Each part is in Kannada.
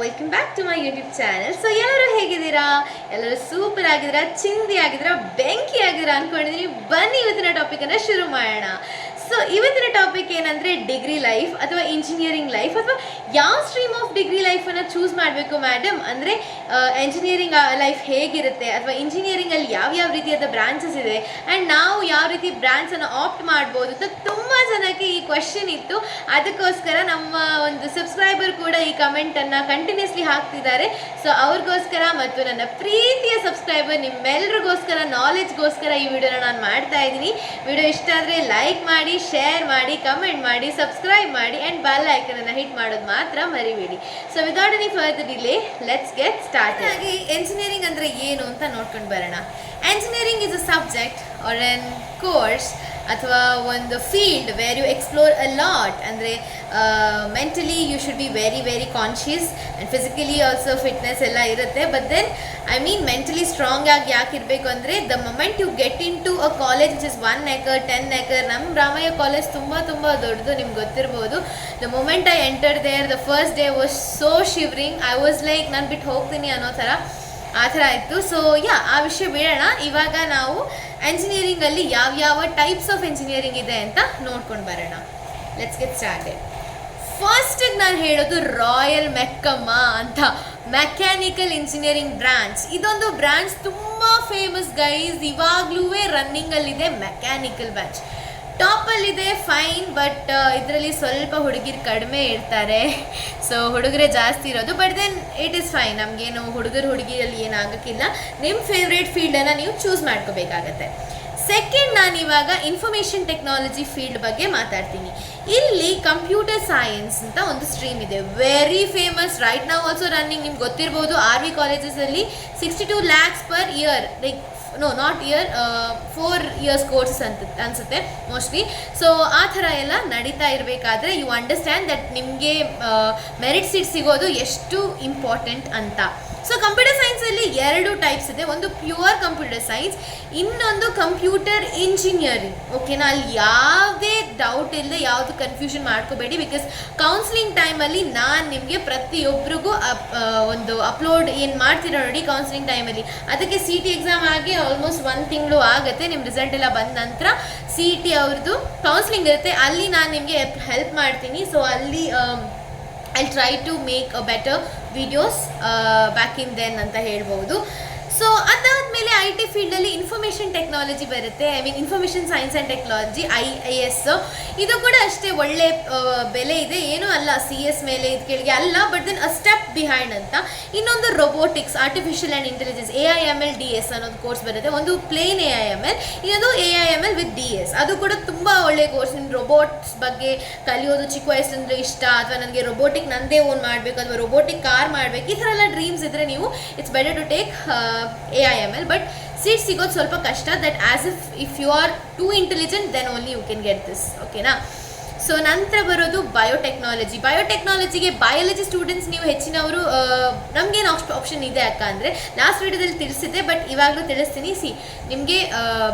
Welcome back to my YouTube channel. So ಎಲ್ಲರೂ ಹೇಗಿದ್ದೀರಾ? ಎಲ್ಲರೂ ಸೂಪರ್ ಆಗಿದ್ದೀರಾ, ಚಿಂದಿ ಆಗಿದ್ದೀರಾ, ಬೆಂಕಿ ಆಗಿದ್ದೀರಾ ಅಂದ್ಕೊಂಡಿದ್ದೀನಿ. ಬನ್ನಿ ಇವತ್ತಿನ ಟಾಪಿಕನ್ನು ಶುರು ಮಾಡೋಣ. ಸೊ ಇವತ್ತಿನ ಟಾಪಿಕ್ ಏನಂದರೆ ಡಿಗ್ರಿ ಲೈಫ್ ಅಥವಾ ಇಂಜಿನಿಯರಿಂಗ್ ಲೈಫ್ ಅಥವಾ ಯಾವ ಸ್ಟ್ರೀಮ್ ಆಫ್ ಡಿಗ್ರಿ ಲೈಫನ್ನು ಚೂಸ್ ಮಾಡಬೇಕು ಮೇಡಮ್, ಅಂದರೆ ಇಂಜಿನಿಯರಿಂಗ್ ಲೈಫ್ ಹೇಗಿರುತ್ತೆ ಅಥವಾ ಇಂಜಿನಿಯರಿಂಗಲ್ಲಿ ಯಾವ್ಯಾವ ರೀತಿಯಾದ ಬ್ರಾಂಚಸ್ ಇದೆ ಆ್ಯಂಡ್ ನಾವು ಯಾವ ರೀತಿ ಬ್ರಾಂಚನ್ನು ಆಪ್ಟ್ ಮಾಡ್ಬೋದು ಅಂತ ತುಂಬ ಜನಕ್ಕೆ ಈ ಕ್ವೆಶ್ಚನ್ ಇತ್ತು. ಅದಕ್ಕೋಸ್ಕರ ನಮ್ಮ ಒಂದು ಸಬ್ಸ್ಕ್ರೈಬರ್ ಕೂಡ ಈ ಕಮೆಂಟನ್ನು ಕಂಟಿನ್ಯೂಸ್ಲಿ ಹಾಕ್ತಿದ್ದಾರೆ. ಸೊ ಅವ್ರಿಗೋಸ್ಕರ ಮತ್ತು ನನ್ನ ಪ್ರೀತಿಯ ಸಬ್ಸ್ಕ್ರೈಬರ್ ನಿಮ್ಮೆಲ್ರಿಗೋಸ್ಕರ, ನಾಲೆಜ್ಗೋಸ್ಕರ ಈ ವಿಡಿಯೋನ ನಾನು ಮಾಡ್ತಾ ಇದ್ದೀನಿ. ವಿಡಿಯೋ ಇಷ್ಟ ಆದರೆ ಲೈಕ್ ಮಾಡಿ, ಶೇರ್ ಮಾಡಿ, ಕಮೆಂಟ್ ಮಾಡಿ, ಸಬ್ಸ್ಕ್ರೈಬ್ ಮಾಡಿ ಆ್ಯಂಡ್ ಬೆಲ್ ಐಕನನ್ನು ಹಿಟ್ ಮಾಡೋದು ಮಾತ್ರ ಮರಿಬೇಡಿ. So without any further delay let's get start. ಹಾಗೆ ಎಂಜಿನಿಯರಿಂಗ್ ಅಂದರೆ ಏನು ಅಂತ ನೋಡ್ಕೊಂಡು ಬರೋಣ. Engineering is a subject or an course ಅಥವಾ ಒಂದು field where you explore a lot. ಅಂದರೆ mentally you should be very very conscious and physically also fitness ಎಲ್ಲ ಇರುತ್ತೆ. ಬಟ್ ದೆನ್ ಮೆಂಟಲಿ ಸ್ಟ್ರಾಂಗ್ ಆಗಿ ಯಾಕೆ ಇರಬೇಕು ಅಂದರೆ the moment you get into a college which is 1 acre 10 acre. ನಮ್ಮ ರಾಮಯ್ಯ ಕಾಲೇಜ್ ತುಂಬ ದೊಡ್ಡದು, ನಿಮ್ಗೆ ಗೊತ್ತಿರ್ಬೋದು. The moment I enter there, the first day was so shivering. I was like ನಾನು ಬಿಟ್ಟು ಹೋಗ್ತೀನಿ ಅನ್ನೋ ಥರ ಆ ಥರ ಆಯಿತು. ಸೊ ಆ ವಿಷಯ ಬೇಡೋಣ. ಇವಾಗ ನಾವು ಎಂಜಿನಿಯರಿಂಗಲ್ಲಿ ಯಾವ್ಯಾವ ಟೈಪ್ಸ್ ಆಫ್ ಎಂಜಿನಿಯರಿಂಗ್ ಇದೆ ಅಂತ ನೋಡ್ಕೊಂಡು ಬರೋಣ. Let's get started. ಫಸ್ಟಿಗೆ ನಾನು ಹೇಳೋದು ರಾಯಲ್ ಮೆಕ್ಕಮ್ಮ ಅಂತ, ಮೆಕ್ಯಾನಿಕಲ್ ಇಂಜಿನಿಯರಿಂಗ್ ಬ್ರಾಂಚ್. ಇದೊಂದು ಬ್ರಾಂಚ್ ತುಂಬ ಫೇಮಸ್ ಗೈಸ್, ಇವಾಗಲೂ ರನ್ನಿಂಗಲ್ಲಿದೆ. ಮೆಕ್ಯಾನಿಕಲ್ ಬ್ರಾಂಚ್ ಟಾಪಲ್ಲಿದೆ, ಫೈನ್. ಬಟ್ ಇದರಲ್ಲಿ ಸ್ವಲ್ಪ ಹುಡುಗಿರು ಕಡಿಮೆ ಇರ್ತಾರೆ, ಸೊ ಹುಡುಗರೇ ಜಾಸ್ತಿ ಇರೋದು. But then it is fine, ನಮಗೇನು ಹುಡುಗಿರಲ್ಲಿ ಏನಾಗೋಕ್ಕಿಲ್ಲ. ನಿಮ್ಮ ಫೇವ್ರೇಟ್ ಫೀಲ್ಡನ್ನು ನೀವು ಚೂಸ್ ಮಾಡ್ಕೋಬೇಕಾಗತ್ತೆ. ಸೆಕೆಂಡ್, ನಾನು ಇವಾಗ ಇನ್ಫಾರ್ಮೇಷನ್ ಟೆಕ್ನಾಲಜಿ ಫೀಲ್ಡ್ ಬಗ್ಗೆ ಮಾತಾಡ್ತೀನಿ. ಇಲ್ಲಿ ಕಂಪ್ಯೂಟರ್ ಸೈನ್ಸ್ ಅಂತ ಒಂದು ಸ್ಟ್ರೀಮ್ ಇದೆ, ವೆರಿ ಫೇಮಸ್. ರೈಟ್ ನಾವು ಆಲ್ಸೋ ರನ್ನಿಂಗ್. ನಿಮ್ಗೆ ಗೊತ್ತಿರ್ಬೋದು, RV ಕಾಲೇಜಸಲ್ಲಿ 62 lakhs per year, like not year 4 years courses ಅನ್ಸುತ್ತೆ ಮೋಸ್ಟ್ಲಿ. ಸೊ ಆ ಥರ ಎಲ್ಲ ನಡೀತಾ ಇರಬೇಕಾದ್ರೆ ಯು ಅಂಡರ್ಸ್ಟ್ಯಾಂಡ್ ದಟ್ ನಿಮಗೆ ಮೆರಿಟ್ ಸೀಟ್ ಸಿಗೋದು ಎಷ್ಟು ಇಂಪಾರ್ಟೆಂಟ್ ಅಂತ. ಸೊ ಕಂಪ್ಯೂಟರ್ ಸೈನ್ಸಲ್ಲಿ 2 ಟೈಪ್ಸ್ ಇದೆ. ಒಂದು ಪ್ಯೂರ್ ಕಂಪ್ಯೂಟರ್ ಸೈನ್ಸ್, ಇನ್ನೊಂದು ಕಂಪ್ಯೂಟರ್ ಇಂಜಿನಿಯರಿಂಗ್. ಓಕೆನಾ? ಅಲ್ಲಿ ಯಾವುದೇ ಡೌಟ್ ಇಲ್ಲದೆ, ಯಾವುದು ಕನ್ಫ್ಯೂಷನ್ ಮಾಡ್ಕೋಬೇಡಿ. ಬಿಕಾಸ್ ಕೌನ್ಸಿಲಿಂಗ್ ಟೈಮಲ್ಲಿ ನಾನು ನಿಮಗೆ ಪ್ರತಿಯೊಬ್ಬರಿಗೂ ಒಂದು ಅಪ್ಲೋಡ್ ಏನು ಮಾಡ್ತೀರೋ ನೋಡಿ ಕೌನ್ಸಿಲಿಂಗ್ ಟೈಮಲ್ಲಿ, ಅದಕ್ಕೆ CT ಎಕ್ಸಾಮ್ ಆಗಿ ಆಲ್ಮೋಸ್ಟ್ 1 ತಿಂಗಳು ಆಗುತ್ತೆ. ನಿಮ್ಮ ರಿಸಲ್ಟ್ ಎಲ್ಲ ಬಂದ ನಂತರ CT ಅವ್ರದ್ದು ಕೌನ್ಸಿಲಿಂಗ್ ಇರುತ್ತೆ, ಅಲ್ಲಿ ನಾನು ನಿಮಗೆ ಹೆಲ್ಪ್ ಮಾಡ್ತೀನಿ. ಸೊ ಅಲ್ಲಿ I'll try to make a better videos back in then ಅಂತ ಹೇಳ್ಬೋದು. ಸೊ ಅದಾದಮೇಲೆ IT ಫೀಲ್ಡಲ್ಲಿ ಇನ್ಫಾರ್ಮೇಷನ್ ಟೆಕ್ನಾಲಜಿ ಬರುತ್ತೆ. Information science and technology, IIS. ಇದು ಕೂಡ ಅಷ್ಟೇ ಒಳ್ಳೆ ಬೆಲೆ ಇದೆ, ಏನೂ ಅಲ್ಲ CS ಮೇಲೆ ಇದು ಕೆಳಗೆ ಅಲ್ಲ. But then a step behind ಅಂತ. ಇನ್ನೊಂದು robotics, artificial and intelligence, AIML DS ಅನ್ನೋದು ಕೋರ್ಸ್ ಬರುತ್ತೆ. ಒಂದು ಪ್ಲೇನ್ AIML, ಇನ್ನೊಂದು AIML ವಿತ್ DS. ಅದು ಕೂಡ ತುಂಬ ಒಳ್ಳೆ ಕೋರ್ಸ್. ನಿಮ್ಮ ರೊಬೋಟ್ಸ್ ಬಗ್ಗೆ ಕಲಿಯೋದು ಚಿಕ್ಕ ವಯಸ್ಸಂದ್ರೆ ಇಷ್ಟ, ಅಥವಾ ನನಗೆ ರೊಬೋಟಿಕ್ ನಂದೇ ಓನ್ ಮಾಡಬೇಕು ಅಥವಾ ರೊಬೋಟಿಕ್ ಕಾರ್ ಮಾಡಬೇಕು, ಈ ಥರ ಎಲ್ಲ ಡ್ರೀಮ್ಸ್ ಇದ್ದರೆ ನೀವು it's better to take AIML. But seat ಸಿಗೋದು ಸ್ವಲ್ಪ ಕಷ್ಟ. That as if you are too intelligent then only you can get this. ಓಕೆನಾ? ಸೊ ನಂತರ ಬರೋದು ಬಯೋಟೆಕ್ನಾಲಜಿ. ಬಯೋಟೆಕ್ನಾಲಜಿಗೆ ಬಯಾಲಜಿ ಸ್ಟೂಡೆಂಟ್ಸ್ ನೀವು ಹೆಚ್ಚಿನವರು. ನಮಗೇನು ಆಪ್ಷನ್ ಇದೆ ಅಕ್ಕ ಅಂದರೆ ಲಾಸ್ಟ್ ವಿಡಿಯೋದಲ್ಲಿ ತಿಳಿಸಿದ್ದೆ, ಬಟ್ ಇವಾಗಲೂ ತಿಳಿಸ್ತೀನಿ. ನಿಮಗೆ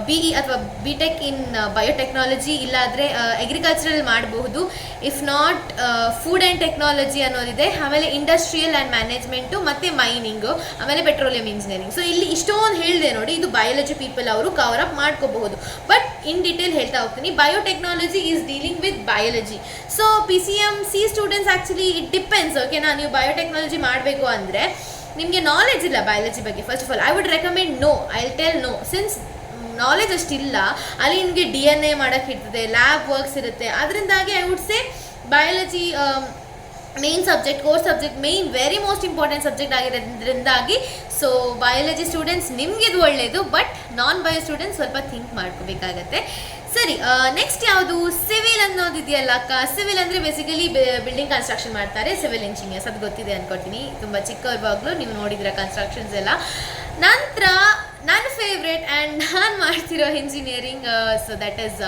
BE ಅಥವಾ BTech ಇನ್ ಬಯೋಟೆಕ್ನಾಲಜಿ, ಇಲ್ಲಾದರೆ ಅಗ್ರಿಕಲ್ಚರಲ್ ಮಾಡಬಹುದು. If not food and technology ಅನ್ನೋದಿದೆ. ಆಮೇಲೆ ಇಂಡಸ್ಟ್ರಿಯಲ್ ಆ್ಯಂಡ್ ಮ್ಯಾನೇಜ್ಮೆಂಟು, ಮತ್ತು ಮೈನಿಂಗು, ಆಮೇಲೆ ಪೆಟ್ರೋಲಿಯಂ ಇಂಜಿನಿಯರಿಂಗ್. ಸೊ ಇಲ್ಲಿ ಇಷ್ಟೊಂದು ಹೇಳಿದೆ ನೋಡಿ, ಇದು ಬಯಾಲಜಿ ಪೀಪಲ್ ಅವರು ಕವರ್ ಅಪ್ ಮಾಡ್ಕೋಬಹುದು. ಬಟ್ ಇನ್ ಡೀಟೇಲ್ ಹೇಳ್ತಾ ಹೋಗ್ತೀನಿ. Biotechnology is dealing with biology. So PCMC students actually it depends. ಓಕೆನಾ? ನೀವು ಬಯೋಟೆಕ್ನಾಲಜಿ ಮಾಡಬೇಕು ಅಂದರೆ ನಿಮಗೆ ನಾಲೆಜ್ ಇಲ್ಲ ಬಯಾಲಜಿ ಬಗ್ಗೆ. First of all I would recommend no. I will tell no. Since knowledge ಅಷ್ಟಿಲ್ಲ, ಅಲ್ಲಿ ನಿಮಗೆ DNA ಮಾಡೋಕ್ಕೆ ಇರ್ತದೆ, ಲ್ಯಾಬ್ ವರ್ಕ್ಸ್ ಇರುತ್ತೆ. ಅದರಿಂದಾಗಿ I would say biology main subject, core subject, main very most important subject ಆಗಿರೋದ್ರಿಂದಾಗಿ ಸೊ ಬಯಾಲಜಿ ಸ್ಟೂಡೆಂಟ್ಸ್ ನಿಮಗಿದು ಒಳ್ಳೆಯದು. ಬಟ್ ನಾನ್ ಬಯೋ ಸ್ಟೂಡೆಂಟ್ಸ್ ಸ್ವಲ್ಪ ಥಿಂಕ್ ಮಾಡ್ಕೋಬೇಕಾಗತ್ತೆ. ಸರಿ, ನೆಕ್ಸ್ಟ್ ಯಾವುದು? ಸಿವಿಲ್ ಅನ್ನೋದಿದೆಯಲ್ಲ ಅಕ್ಕ. ಸಿವಿಲ್ ಅಂದರೆ ಬೇಸಿಕಲಿ ಬಿಲ್ಡಿಂಗ್ ಕನ್ಸ್ಟ್ರಕ್ಷನ್ ಮಾಡ್ತಾರೆ, ಸಿವಿಲ್ ಇಂಜಿನಿಯರ್ಸ್. ಅದು ಗೊತ್ತಿದೆ ಅಂದ್ಕೊಳ್ತೀನಿ, ತುಂಬ ಚಿಕ್ಕವಾಗಲೂ ನೀವು ನೋಡಿದ್ರೆ ಕನ್ಸ್ಟ್ರಕ್ಷನ್ಸ್ ಎಲ್ಲ. ನಂತರ ನನ್ನ ಫೇವ್ರೇಟ್ ಆ್ಯಂಡ್ ನಾನು ಮಾಡ್ತಿರೋ engineering, so that is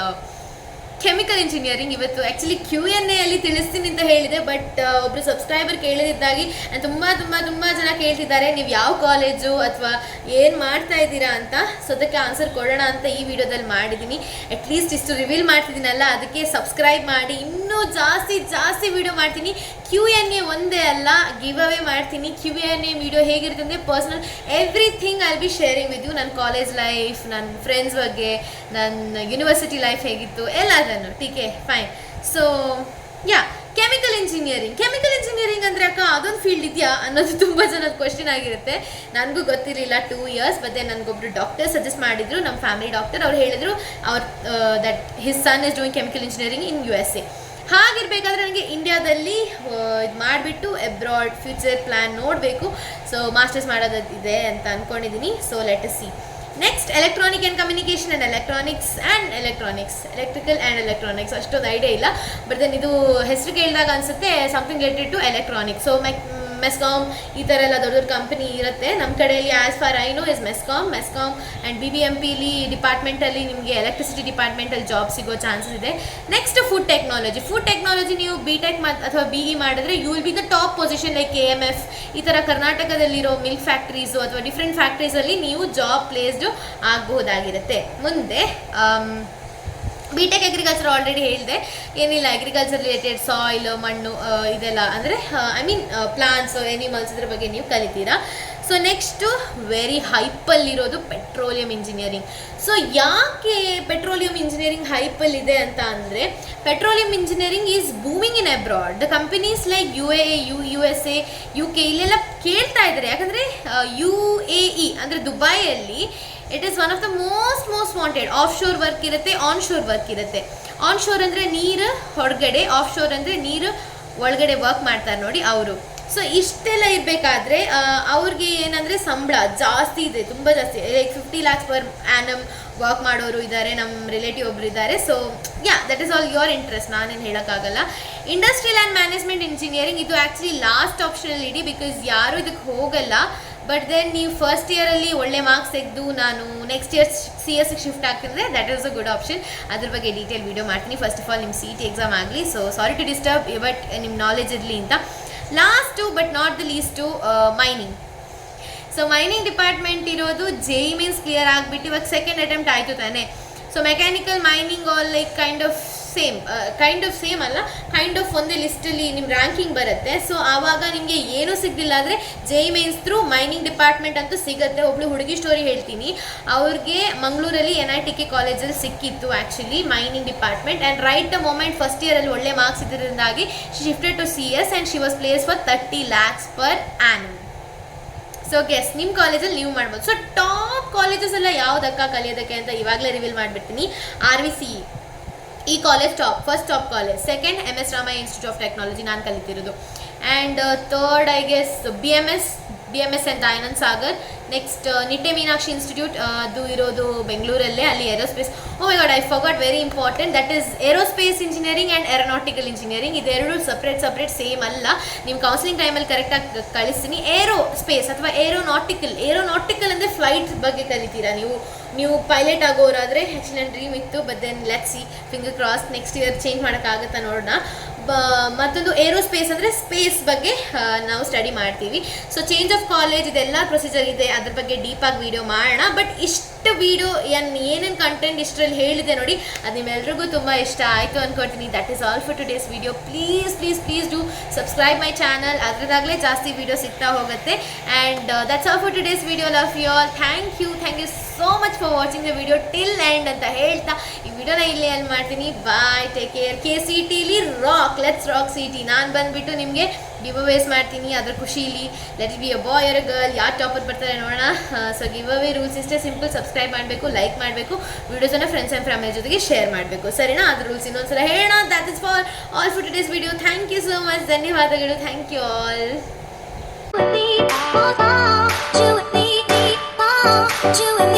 chemical engineering. ಇವತ್ತು ಆ್ಯಕ್ಚುಲಿ Q&A ಅಲ್ಲಿ ತಿಳಿಸ್ತೀನಿ ಅಂತ ಹೇಳಿದೆ, ಬಟ್ ಒಬ್ಬರು ಸಬ್ಸ್ಕ್ರೈಬರ್ ಕೇಳಿದ್ದಾಗಿ ತುಂಬ ಜನ ಕೇಳ್ತಿದ್ದಾರೆ ನೀವು ಯಾವ ಕಾಲೇಜು ಅಥವಾ ಏನು ಮಾಡ್ತಾ ಇದ್ದೀರಾ ಅಂತ. ಸೊ ಅದಕ್ಕೆ ಆನ್ಸರ್ ಕೊಡೋಣ ಅಂತ ಈ ವಿಡಿಯೋದಲ್ಲಿ ಮಾಡಿದ್ದೀನಿ. ಅಟ್ಲೀಸ್ಟ್ ಇಷ್ಟು ರಿವೀಲ್ ಮಾಡ್ತಿದ್ದೀನಲ್ಲ, ಅದಕ್ಕೆ ಸಬ್ಸ್ಕ್ರೈಬ್ ಮಾಡಿ. ಇನ್ನೂ ಜಾಸ್ತಿ ವಿಡಿಯೋ ಮಾಡ್ತೀನಿ. Q&A ಒಂದೇ ಅಲ್ಲ, ಗಿವ್ ಅವೇ ಮಾಡ್ತೀನಿ. Q&A ವಿಡಿಯೋ ಹೇಗಿರುತ್ತೆ ಅಂದರೆ personal everything I will be sharing with you. ನನ್ನ ಕಾಲೇಜ್ ಲೈಫ್, ನನ್ನ ಫ್ರೆಂಡ್ಸ್ ಬಗ್ಗೆ, ನನ್ನ ಯೂನಿವರ್ಸಿಟಿ ಲೈಫ್ ಹೇಗಿತ್ತು ಎಲ್ಲದನ್ನು. ಟೀಕೆ fine. So yeah, chemical engineering ಅಂದರೆ ಅಕ್ಕ ಅದೊಂದು ಫೀಲ್ಡ್ ಇದೆಯಾ ಅನ್ನೋದು ತುಂಬ ಜನದ ಕ್ವಶನ್ ಆಗಿರುತ್ತೆ. ನನಗೂ ಗೊತ್ತಿರಲಿಲ್ಲ 2 years. ಮತ್ತೆ ನನಗೊಬ್ರು ಡಾಕ್ಟರ್ ಸಜೆಸ್ಟ್ ಮಾಡಿದ್ರು, ನಮ್ಮ ಫ್ಯಾಮಿಲಿ ಡಾಕ್ಟರ್. ಅವ್ರು ಹೇಳಿದ್ರು that his son is doing chemical engineering in USA. ಹಾಗಿರಬೇಕಾದ್ರೆ ನನಗೆ ಇಂಡಿಯಾದಲ್ಲಿ ಇದು ಮಾಡಿಬಿಟ್ಟು ಅಬ್ರಾಡ್ ಫ್ಯೂಚರ್ ಪ್ಲ್ಯಾನ್ ನೋಡಬೇಕು. ಸೊ ಮಾಸ್ಟರ್ಸ್ ಮಾಡೋದಿದೆ ಅಂತ ಅಂದ್ಕೊಂಡಿದ್ದೀನಿ. So let us see. Next electronic and communication and electrical and electronics ಅಷ್ಟೊಂದು ಐಡಿಯಾ ಇಲ್ಲ. ಬಟ್ ದೆನ್ ಇದು ಹೆಸರು ಕೇಳಿದಾಗ ಅನಿಸುತ್ತೆ something related to electronics. So MESCOM ಈ ಥರ ಎಲ್ಲ ದೊಡ್ಡ ಕಂಪನಿ ಇರುತ್ತೆ ನಮ್ಮ ಕಡೆಯಲ್ಲಿ. As far I know is MESCOM and BBMPಲಿ ಡಿಪಾರ್ಟ್ಮೆಂಟಲ್ಲಿ ನಿಮಗೆ ಎಲೆಕ್ಟ್ರಿಸಿಟಿ ಡಿಪಾರ್ಟ್ಮೆಂಟಲ್ಲಿ ಜಾಬ್ ಸಿಗೋ ಚಾನ್ಸಸ್ ಇದೆ. ನೆಕ್ಸ್ಟ್ ಫುಡ್ ಟೆಕ್ನಾಲಜಿ ನೀವು BTech ಅಥವಾ BE ಮಾಡಿದ್ರೆ you will be the top position like KMF ಈ ಥರ ಕರ್ನಾಟಕದಲ್ಲಿರೋ ಮಿಲ್ಕ್ ಫ್ಯಾಕ್ಟ್ರೀಸು ಅಥವಾ ಡಿಫ್ರೆಂಟ್ ಫ್ಯಾಕ್ಟ್ರೀಸಲ್ಲಿ ನೀವು ಜಾಬ್ ಪ್ಲೇಸ್ಡು ಆಗಬಹುದಾಗಿರುತ್ತೆ. ಮುಂದೆ BTech ಅಗ್ರಿಕಲ್ಚರ್ ಆಲ್ರೆಡಿ ಹೇಳಿದೆ, ಏನಿಲ್ಲ ಅಗ್ರಿಕಲ್ಚರ್ ರಿಲೇಟೆಡ್ ಸಾಯಿಲ್, ಮಣ್ಣು ಇದೆಲ್ಲ ಅಂದರೆ ಪ್ಲಾಂಟ್ಸ್, ಎನಿಮಲ್ಸ್ ಇದ್ರ ಬಗ್ಗೆ ನೀವು ಕಲಿತೀರಾ. ಸೊ ನೆಕ್ಸ್ಟು ವೆರಿ ಹೈಪಲ್ಲಿರೋದು ಪೆಟ್ರೋಲಿಯಂ ಇಂಜಿನಿಯರಿಂಗ್. ಸೊ ಯಾಕೆ ಪೆಟ್ರೋಲಿಯಂ ಇಂಜಿನಿಯರಿಂಗ್ ಹೈಪಲ್ಲಿದೆ ಅಂತ ಅಂದರೆ petroleum engineering is booming in abroad. The companies like UAE, USA, UK ಇಲ್ಲೆಲ್ಲ ಕೇಳ್ತಾ ಇದ್ದಾರೆ. ಯಾಕಂದರೆ UAE ಅಂದರೆ ದುಬೈಯಲ್ಲಿ it is one of the most wanted. Offshore work ಇರುತ್ತೆ, ಆನ್ ಶೋರ್ ವರ್ಕ್ ಇರುತ್ತೆ. ಆನ್ ಶೋರ್ ಅಂದರೆ ನೀರು ಹೊರಗಡೆ, ಆಫ್ ಶೋರ್ ಅಂದರೆ ನೀರು ಒಳಗಡೆ ವರ್ಕ್ ಮಾಡ್ತಾರೆ ನೋಡಿ ಅವರು. ಸೊ ಇಷ್ಟೆಲ್ಲ ಇರಬೇಕಾದ್ರೆ ಅವ್ರಿಗೆ ಏನಂದರೆ ಸಂಬಳ ಜಾಸ್ತಿ ಇದೆ, ತುಂಬ ಜಾಸ್ತಿ, like 50 lakhs per annum work ಮಾಡೋರು ಇದ್ದಾರೆ. ನಮ್ಮ ರಿಲೇಟಿವ್ ಒಬ್ರು ಇದ್ದಾರೆ. So yeah, that is all your interest, ನಾನೇನು ಹೇಳೋಕ್ಕಾಗಲ್ಲ. ಇಂಡಸ್ಟ್ರಿಯಲ್ ಆ್ಯಂಡ್ ಮ್ಯಾನೇಜ್ಮೆಂಟ್ ಇಂಜಿನಿಯರಿಂಗ್ ಇದು ಆ್ಯಕ್ಚುಲಿ ಲಾಸ್ಟ್ ಆಪ್ಷನಲ್ಲಿ ಇಡಿ, ಬಿಕಾಸ್ ಯಾರೂ ಇದಕ್ಕೆ ಹೋಗಲ್ಲ. ಬಟ್ ದೆನ್ ನೀವು ಫಸ್ಟ್ ಇಯರಲ್ಲಿ ಒಳ್ಳೆ ಮಾರ್ಕ್ಸ್ ತೆಗೆದು ನಾನು ನೆಕ್ಸ್ಟ್ ಇಯರ್ CS ಶಿಫ್ಟ್ ಆಗ್ತಿದ್ರೆ that is a good option. ಅದ್ರ ಬಗ್ಗೆ ಡೀಟೇಲ್ ವೀಡಿಯೋ ಮಾಡ್ತೀನಿ. ಫಸ್ಟ್ ಆಫ್ ಆಲ್ ನಿಮ್ಮ CET ಎಕ್ಸಾಮ್ ಆಗಲಿ. So sorry to disturb, but ನಿಮ್ಮ ನಾಲೆಜ್ ಇರಲಿ ಅಂತ. Last but not the list mining. So mining department ಇರೋದು JEE ಮೀನ್ಸ್ ಕ್ಲಿಯರ್ ಆಗಿಬಿಟ್ಟು ಇವಾಗ ಸೆಕೆಂಡ್ ಅಟೆಂಪ್ಟ್ ಆಯಿತು ತಾನೆ. So mechanical, mining all like kind of same ಅಲ್ಲ, ಕೈಂಡ್ ಆಫ್ ಒಂದೇ ಲಿಸ್ಟಲ್ಲಿ ನಿಮ್ಮ ರ್ಯಾಂಕಿಂಗ್ ಬರುತ್ತೆ. ಸೊ ಆವಾಗ ನಿಮಗೆ ಏನೂ ಸಿಗಲಿಲ್ಲ ಆದರೆ JEE mains through mining department ಅಂತೂ ಸಿಗುತ್ತೆ. ಒಬ್ಳು ಹುಡುಗಿ ಸ್ಟೋರಿ ಹೇಳ್ತೀನಿ. ಅವ್ರಿಗೆ ಮಂಗಳೂರಲ್ಲಿ NITK ಕಾಲೇಜಲ್ಲಿ ಸಿಕ್ಕಿತ್ತು actually mining department. And right the moment first ಇಯರಲ್ಲಿ ಒಳ್ಳೆ ಮಾರ್ಕ್ಸ್ ಇದ್ರಿಂದಾಗಿ she shifted to CS and she was place for 30 lakhs per annum. So guess ನಿಮ್ಮ ಕಾಲೇಜಲ್ಲಿ ನೀವು ಮಾಡ್ಬೋದು. ಸೊ ಟಾಪ್ ಕಾಲೇಜಸ್ ಎಲ್ಲ ಯಾವುದಕ್ಕ ಕಲಿಯೋದಕ್ಕೆ ಅಂತ ಇವಾಗಲೇ ರಿವೀಲ್ ಮಾಡಿಬಿಡ್ತೀನಿ. RVCE ಈ college first top college. Second MS Ramaiah institute of technology ನಾನು ಕಲಿತಿರೋದು. And third I guess BMS ಅಂತ ಆನಂದ್ ಸಾಗರ್. ನೆಕ್ಸ್ಟ್ ನಿಟ್ಟೆ ಮೀನಾಕ್ಷಿ ಇನ್ಸ್ಟಿಟ್ಯೂಟ್, ಅದು ಇರೋದು ಬೆಂಗಳೂರಲ್ಲೇ, ಅಲ್ಲಿ aerospace. Oh my god, I forgot, very important, that is aerospace engineering and aeronautical engineering. ಇದೆರಡು ಸಪ್ರೇಟ್ ಸೇಮ್ ಅಲ್ಲ. ನಿಮ್ಮ ಕೌನ್ಸಿಲಿಂಗ್ ಟೈಮಲ್ಲಿ ಕರೆಕ್ಟಾಗಿ ಕಳಿಸ್ತೀನಿ. ಏರೋಸ್ಪೇಸ್ ಅಥವಾ ಏರೋನಾಟಿಕಲ್ ಅಂದರೆ ಫ್ಲೈಟ್ ಬಗ್ಗೆ ಕಲಿತೀರಾ ನೀವು ಪೈಲಟ್ ಆಗೋರಾದರೆ ಆ್ಯಕ್ಚುಲಿ ನನ್ನ ಡ್ರೀಮ್ ಇತ್ತು. But then let's see, finger cross, next year change ಮಾಡೋಕ್ಕಾಗುತ್ತಾ ನೋಡೋಣ. ಮತ್ತೊಂದು ಏರೋಸ್ಪೇಸ್ ಅಂದರೆ ಸ್ಪೇಸ್ ಬಗ್ಗೆ ನಾವು ಸ್ಟಡಿ ಮಾಡ್ತೀವಿ. ಸೊ ಚೇಂಜ್ ಆಫ್ ಕಾಲೇಜ್ ಇದೆಲ್ಲ ಪ್ರೊಸೀಜರ್ ಇದೆ, ಅದ್ರ ಬಗ್ಗೆ ಡೀಪಾಗಿ ವೀಡಿಯೋ ಮಾಡೋಣ. ಬಟ್ ಇಷ್ಟು ವೀಡಿಯೋ ಏನೇನು ಕಂಟೆಂಟ್ ಇಷ್ಟರಲ್ಲಿ ಹೇಳಿದೆ ನೋಡಿ, ಅದು ನಿಮ್ಮೆಲ್ರಿಗೂ ತುಂಬ ಇಷ್ಟ ಆಯಿತು ಅಂದ್ಕೊಳ್ತೀನಿ. That is all for today's video. Please do subscribe my channel. ಅದರದಾಗಲೇ ಜಾಸ್ತಿ ವೀಡಿಯೋ ಸಿಗ್ತಾ ಹೋಗುತ್ತೆ. And that's all for today's video. Love you all. Thank you so much for watching the video till end ಅಂತ ಹೇಳ್ತಾ ಈ ವಿಡಿಯೋನ ಇಲ್ಲೇ ಅಲ್ಲಿ ಮಾಡ್ತೀನಿ. Bye, take care. KCETಲಿ ಲೆಟ್ಸ್ ರಾಕ್ CET. ನಾನು ಬಂದುಬಿಟ್ಟು ನಿಮಗೆ ಗಿವ್ ಅವೇಸ್ ಮಾಡ್ತೀನಿ, ಅದ್ರ ಖುಷಿಲಿ. Let it be a boy or a girl, ಯಾರು ಟಾಪರ್ ಬರ್ತಾರೆ ನೋಡೋಣ. ಸೊ ಗಿವ್ ಅವೇ ರೂಲ್ಸ್ ಇಷ್ಟೇ ಸಿಂಪಲ್. ಸಬ್ಸ್ಕ್ರೈಬ್ ಮಾಡಬೇಕು, ಲೈಕ್ ಮಾಡಬೇಕು, ವೀಡಿಯೋಸನ್ನು ಫ್ರೆಂಡ್ಸ್ ಆ್ಯಂಡ್ ಫ್ಯಾಮಿಲಿ ಜೊತೆಗೆ ಶೇರ್ ಮಾಡಬೇಕು. ಸರಿನಾ? ಅದ್ರ ರೂಲ್ಸ್ ಇನ್ನೊಂದ್ಸಲ ಹೇಳೋಣ. That is for all for today's video. Thank you so much. ಧನ್ಯವಾದಗಳು. Thank you all. You and me.